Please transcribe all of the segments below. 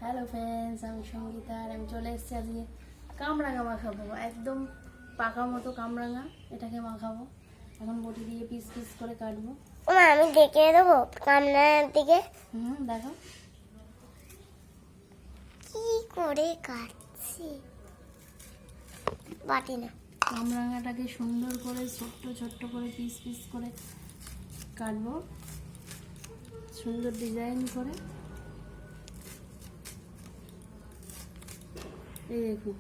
Hello friends, আমি সঙ্গীতা আর আমি চলে এসেছি আজকে কামরাঙা মাখাবো। একদম পাকা মতো কামরাঙা, এটাকে মাখাবো। এখন বটি দিয়ে পিস পিস করে কাটবো। আমি দেখে দেবো কামরাঙার দিকে দেখো কি করে কাটছি। বাটি না, কামরাঙাটাকে সুন্দর করে ছোট্ট ছোট্ট করে পিস পিস করে কাটবো, সুন্দর ডিজাইন করে। এই দেখুন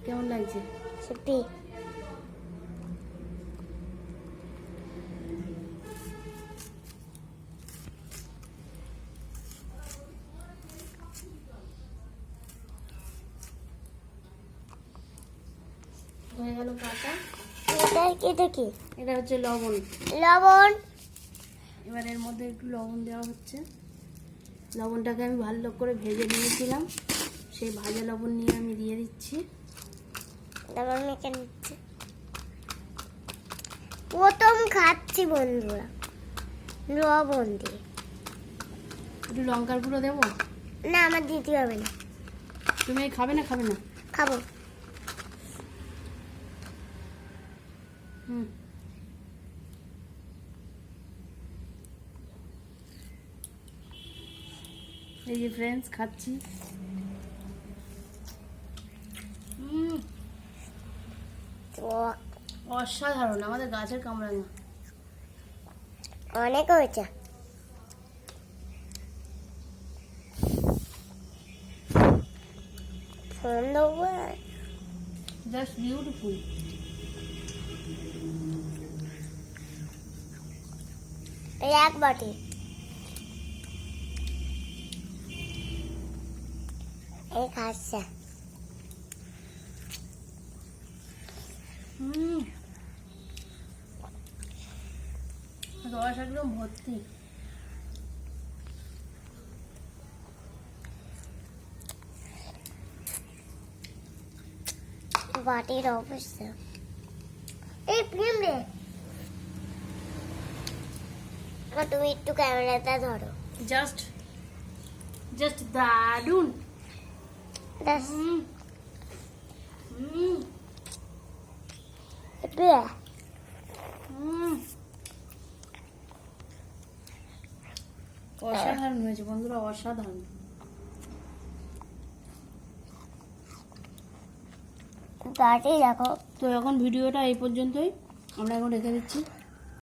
কেমন লাগছে। সত্যি হয়ে গেল কাটা। এটা কি? এটা হচ্ছে লবণ। লবণ। এবার এর মধ্যে একটু লবণ দেওয়া হচ্ছে। লবণটাকে আমি ভালো করে ভেজে নিয়েছিলাম, সেই ভাজা লবণ নিয়ে আমি দিয়ে দিচ্ছি। লবণ মেখে নিচ্ছি। প্রথম খাচ্ছি বন্ধুরা লবণ দিয়ে। একটু লঙ্কার গুঁড়ো দেবো? না, আমার দিতে হবে না। তুমি খাবে না? খাবে না? খাবো। হুম, এই যে ফ্রেন্ডস খাচ্ছি। তো অসাধারণ, আমাদের গাছের কামরাঙা। অনেক হয়েছে। ফোন দেবো। Just beautiful. এই এক বাটি। এই খাচ্ছে। রস একদম ভর্তি। বাটির অবস্থা এই প্রেম রে। তুমি একটু ক্যামেরাটা ধরো। জাস্ট দারুন। ব্যাস। অসাধারণ হয়েছে বন্ধুরা, অসাধারণ। বাটি দেখো। তো এখন ভিডিওটা এই পর্যন্তই, আমরা এখন রেখে দিচ্ছি।